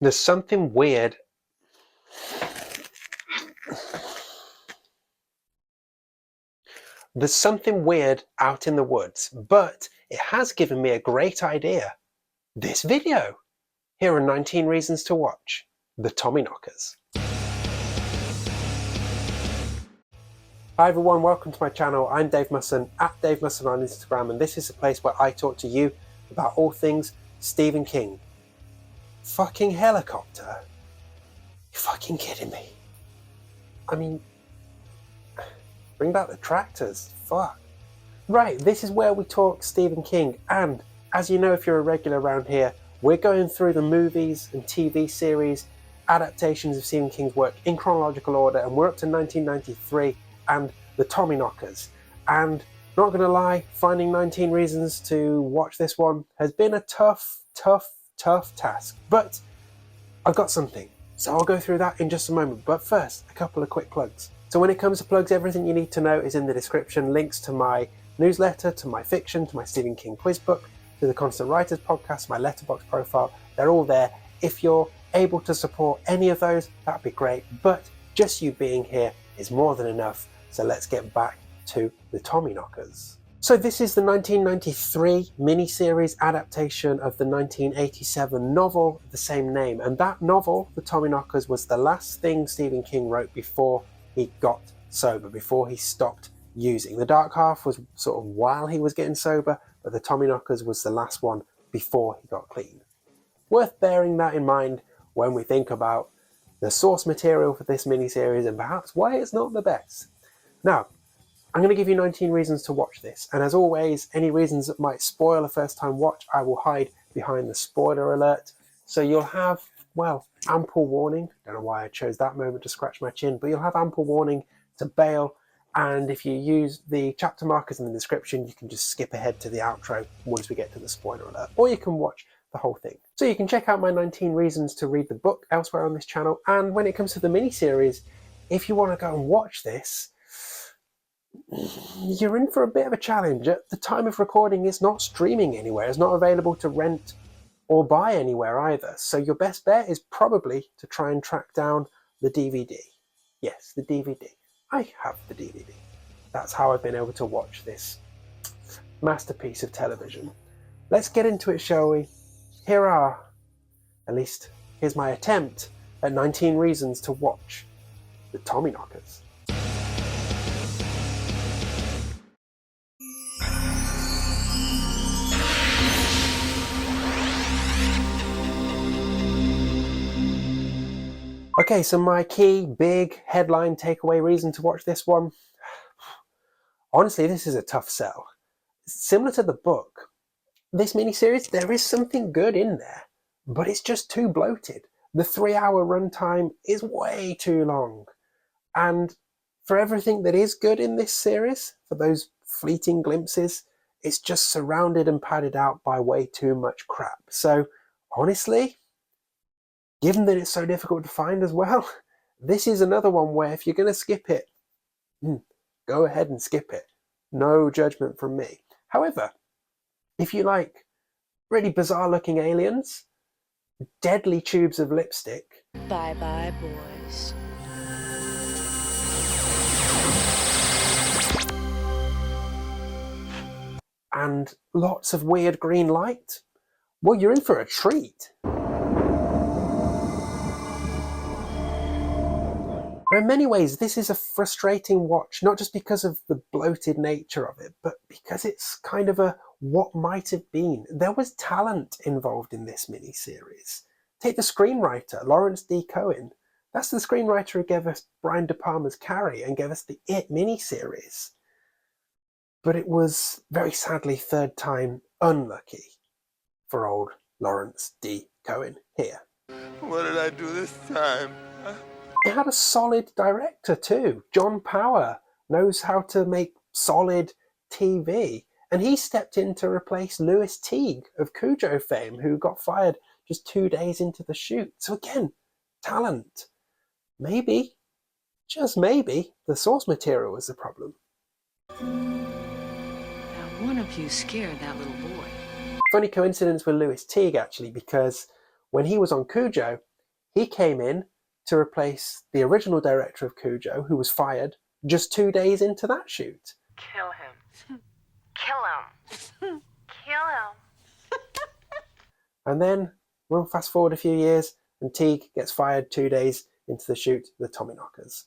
There's something weird. There's something weird out in the woods, but it has given me a great idea. This video. Here are 19 reasons to watch the Tommyknockers. Hi everyone, welcome to my channel. I'm Dave Musson, at Dave Musson on Instagram, and this is a place where I talk to you about all things Stephen King. Fucking helicopter? You fucking kidding me? I mean, bring back the tractors, fuck. Right, this is where we talk Stephen King, and as you know if you're a regular around here, we're going through the movies and TV series adaptations of Stephen King's work in chronological order, and we're up to 1993 and the Tommyknockers. And not gonna lie, finding 19 reasons to watch this one has been a tough task, but I've got something, so I'll go through that in just a moment. But first, a couple of quick plugs. So when it comes to plugs, everything you need to know is in the description. Links to my newsletter, to my fiction, to my Stephen King quiz book, to the Constant Writers podcast, my Letterboxd profile, they're all there. If you're able to support any of those, that'd be great, but just you being here is more than enough. So let's get back to the Tommyknockers. So this is the 1993 miniseries adaptation of the 1987 novel of the same name, and that novel, the Tommyknockers, was the last thing Stephen King wrote before he got sober, before he stopped using. The Dark Half was sort of while he was getting sober, but the Tommyknockers was the last one before he got clean. Worth bearing that in mind when we think about the source material for this miniseries and perhaps why it's not the best. Now, I'm going to give you 19 reasons to watch this, and as always, any reasons that might spoil a first time watch, I will hide behind the spoiler alert, so you'll have, well, ample warning. Don't know why I chose that moment to scratch my chin, but you'll have ample warning to bail, and if you use the chapter markers in the description, you can just skip ahead to the outro once we get to the spoiler alert, or you can watch the whole thing. So you can check out my 19 reasons to read the book elsewhere on this channel, and when it comes to the miniseries, if you want to go and watch this, you're in for a bit of a challenge. At the time of recording, it's not streaming anywhere. It's not available to rent or buy anywhere either. So your best bet is probably to try and track down the DVD. Yes, the DVD. I have the DVD. That's how I've been able to watch this masterpiece of television. Let's get into it, shall we? Here's my attempt at 19 reasons to watch the Tommyknockers. Okay, so my key, big, headline takeaway reason to watch this one. Honestly, this is a tough sell. Similar to the book, this miniseries, there is something good in there, but it's just too bloated. The 3-hour runtime is way too long. And for everything that is good in this series, for those fleeting glimpses, it's just surrounded and padded out by way too much crap. So, honestly, given that it's so difficult to find as well, this is another one where if you're going to skip it, go ahead and skip it. No judgment from me. However, if you like really bizarre looking aliens, deadly tubes of lipstick, bye-bye boys, and lots of weird green light, well, you're in for a treat. In many ways, this is a frustrating watch, not just because of the bloated nature of it, but because it's kind of a what might have been. There was talent involved in this miniseries. Take the screenwriter, Lawrence D Cohen. That's the screenwriter who gave us Brian De Palma's Carrie and gave us the It miniseries. But it was, very sadly, third time unlucky for old Lawrence D Cohen here. What did I do this time? It had a solid director too. John Power knows how to make solid TV. And he stepped in to replace Louis Teague of Cujo fame, who got fired just 2 days into the shoot. So again, talent. Maybe, just maybe, the source material was the problem. now one of you scared that little boy. Funny coincidence with Louis Teague, actually, because when he was on Cujo, he came in to replace the original director of Cujo, who was fired just 2 days into that shoot. Kill him. Kill him. Kill him. And then we'll fast forward a few years, and Teague gets fired 2 days into the shoot of the Tommyknockers.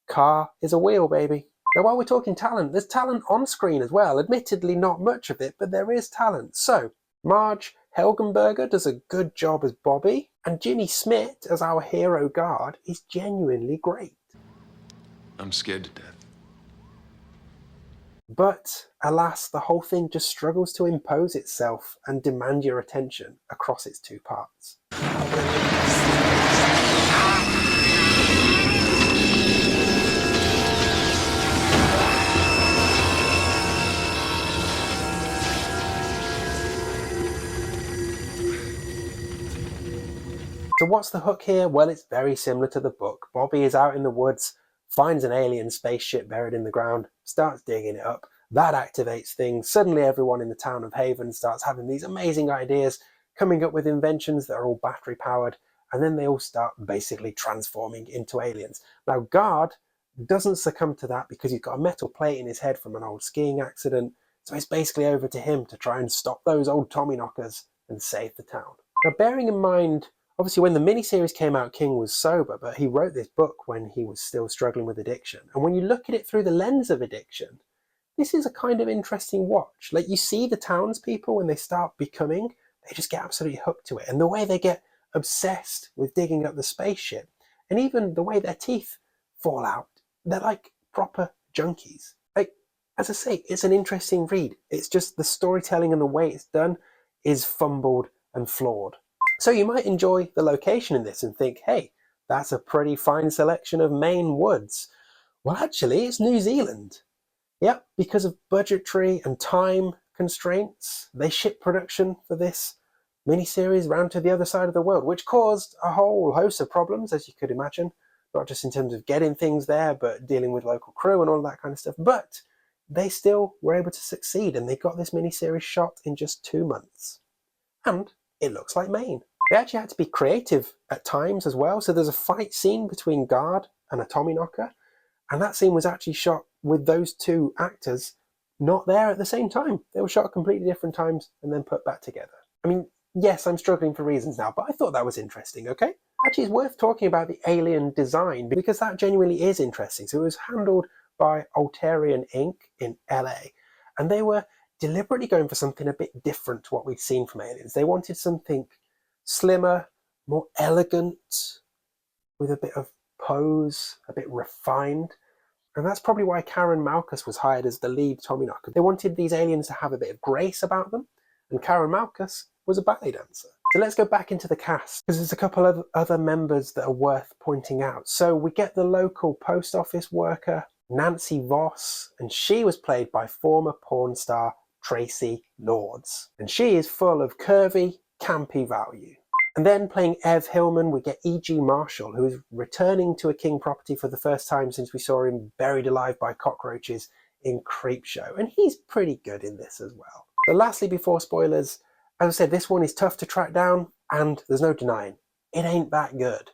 Car is a wheel, baby. Now, while we're talking talent, there's talent on screen as well. Admittedly, not much of it, but there is talent. So, Marg Helgenberger does a good job as Bobby, and Ginny Smits as our hero guard is genuinely great. I'm scared to death. But, alas, the whole thing just struggles to impose itself and demand your attention across its two parts. So what's the hook here? Well, it's very similar to the book. Bobby is out in the woods, finds an alien spaceship buried in the ground, starts digging it up. That activates things. Suddenly everyone in the town of Haven starts having these amazing ideas, coming up with inventions that are all battery powered, and then they all start basically transforming into aliens. Now, Guard doesn't succumb to that because he's got a metal plate in his head from an old skiing accident, so it's basically over to him to try and stop those old Tommyknockers and save the town. Now, bearing in mind, obviously, when the miniseries came out, King was sober, but he wrote this book when he was still struggling with addiction. And when you look at it through the lens of addiction, this is a kind of interesting watch. Like, you see the townspeople when they start becoming, they just get absolutely hooked to it. And the way they get obsessed with digging up the spaceship, and even the way their teeth fall out, they're like proper junkies. Like, as I say, it's an interesting read. It's just the storytelling and the way it's done is fumbled and flawed. So you might enjoy the location in this and think, hey, that's a pretty fine selection of Maine woods. Well, actually, it's New Zealand. Yep, because of budgetary and time constraints, they shipped production for this miniseries round to the other side of the world, which caused a whole host of problems, as you could imagine, not just in terms of getting things there, but dealing with local crew and all that kind of stuff. But they still were able to succeed, and they got this miniseries shot in just 2 months. And it looks like Maine. They actually had to be creative at times as well. So there's a fight scene between Guard and a Tommyknocker, and that scene was actually shot with those two actors not there at the same time. They were shot at completely different times and then put back together. I mean, yes, I'm struggling for reasons now, but I thought that was interesting, okay? Actually, it's worth talking about the alien design because that genuinely is interesting. So it was handled by Alterian Inc. in LA, and they were deliberately going for something a bit different to what we'd seen from Aliens. They wanted something slimmer, more elegant, with a bit of pose, a bit refined. And that's probably why Karen Malkus was hired as the lead Tommyknocker. They wanted these aliens to have a bit of grace about them, and Karen Malkus was a ballet dancer. So let's go back into the cast, because there's a couple of other members that are worth pointing out. So we get the local post office worker, Nancy Voss, and she was played by former porn star Tracy Lords. And she is full of curvy, campy value. And then playing Ev Hillman, we get E.G. Marshall, who is returning to a King property for the first time since we saw him buried alive by cockroaches in Creepshow. And he's pretty good in this as well. But lastly, before spoilers, as I said, this one is tough to track down, and there's no denying, it ain't that good.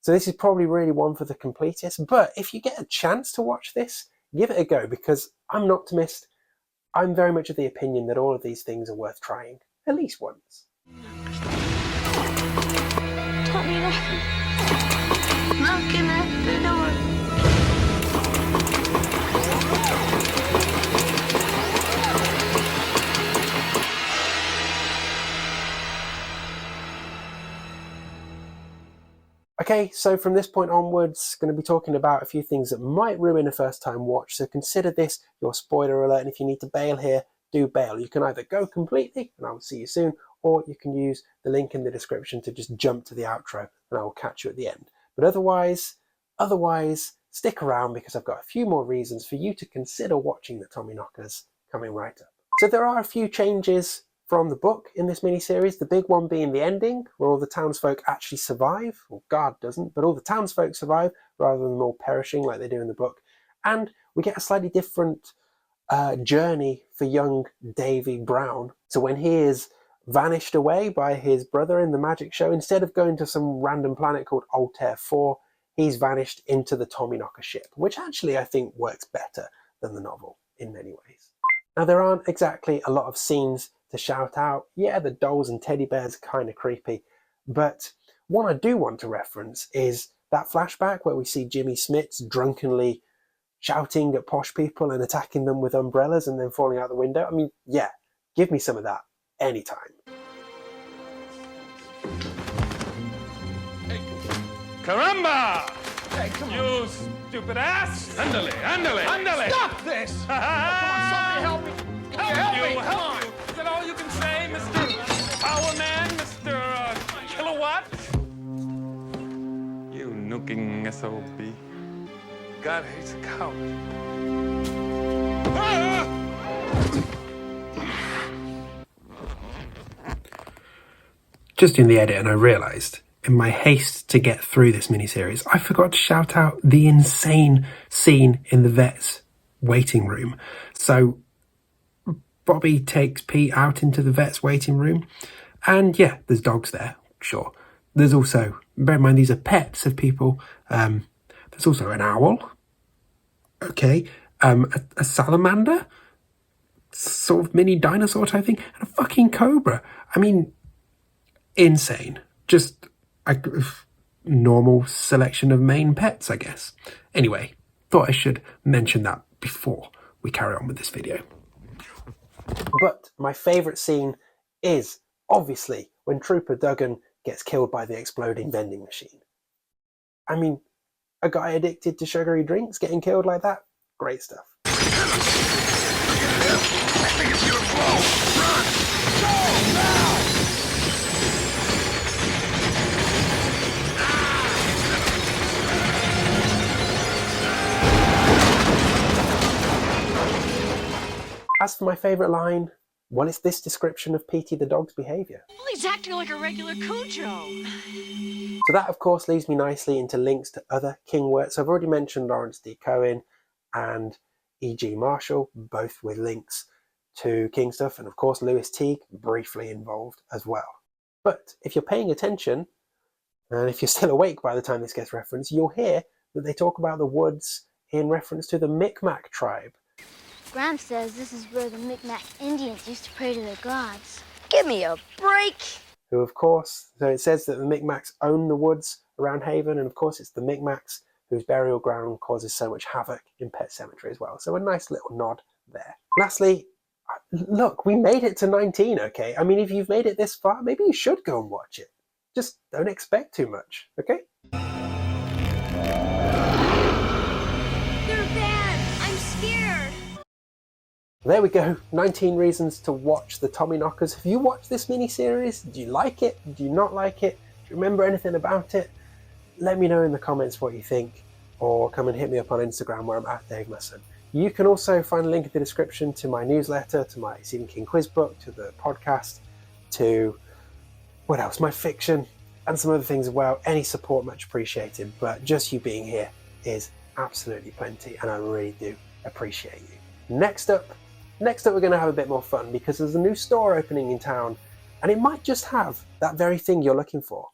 So this is probably really one for the completists, but if you get a chance to watch this, give it a go, because I'm an optimist. I'm very much of the opinion that all of these things are worth trying, at least once. Tommyknocker. Knocking at the door. Okay, so from this point onwards, going to be talking about a few things that might ruin a first-time watch, so consider this your spoiler alert, and if you need to bail here, do bail. You can either go completely, and I will see you soon, or you can use the link in the description to just jump to the outro, and I will catch you at the end. But otherwise, stick around, because I've got a few more reasons for you to consider watching the Tommyknockers coming right up. So there are a few changes from the book in this miniseries, the big one being the ending, where all the townsfolk actually survive. Well, Guard doesn't, but all the townsfolk survive, rather than them all perishing like they do in the book. And we get a slightly different journey for young Davy Brown. So when he is vanished away by his brother in the magic show. Instead of going to some random planet called Altair 4, he's vanished into the Tommyknocker ship, which actually I think works better than the novel in many ways. Now, there aren't exactly a lot of scenes to shout out. Yeah, the dolls and teddy bears are kind of creepy, but one I do want to reference is that flashback where we see Jimmy Smits drunkenly shouting at posh people and attacking them with umbrellas and then falling out the window. I mean, yeah, give me some of that anytime. Caramba! Hey, come on. You stupid ass! Andale, andale, andale! Stop this! Come on, somebody help me! Help you! Is that all you can say, Mr. Power Man, Mr. Kilowatt? You nooking SOB. God hates a coward. Just in the edit, and I realised, in my haste to get through this miniseries, I forgot to shout out the insane scene in the vet's waiting room. So Bobby takes Pete out into the vet's waiting room, and yeah, there's dogs there, sure. There's also, bear in mind these are pets of people, there's also an owl, okay, a salamander, sort of mini dinosaur type thing, and a fucking cobra. I mean, insane. Just a normal selection of main pets, I guess. Anyway, thought I should mention that before we carry on with this video. But my favourite scene is, obviously, when Trooper Duggan gets killed by the exploding vending machine. I mean, a guy addicted to sugary drinks getting killed like that? Great stuff. I think it's your fault. Run! Go now! As for my favourite line, well, it's this description of Petey the dog's behaviour. Well, he's acting like a regular Cujo. So that, of course, leads me nicely into links to other King works. I've already mentioned Lawrence D Cohen and E.G. Marshall, both with links to King stuff, and of course Lewis Teague, briefly involved as well. But if you're paying attention, and if you're still awake by the time this gets referenced, you'll hear that they talk about the woods in reference to the Micmac tribe. Graham says this is where the Micmac Indians used to pray to their gods. Give me a break! Who, of course, so it says that the Micmacs own the woods around Haven, and of course it's the Micmacs whose burial ground causes so much havoc in Pet Sematary as well. So a nice little nod there. Lastly, look, we made it to 19, okay? I mean, if you've made it this far, maybe you should go and watch it. Just don't expect too much, okay? They're bad! I'm scared! There we go, 19 reasons to watch the Tommyknockers. Have you watched this miniseries? Do you like it? Do you not like it? Do you remember anything about it? Let me know in the comments what you think, or come and hit me up on Instagram where I'm at Dave Musson. You can also find a link in the description to my newsletter, to my Stephen King quiz book, to the podcast, to, what else, my fiction, and some other things as well. Any support much appreciated, but just you being here is absolutely plenty, and I really do appreciate you. Next up, we're going to have a bit more fun because there's a new store opening in town, and it might just have that very thing you're looking for.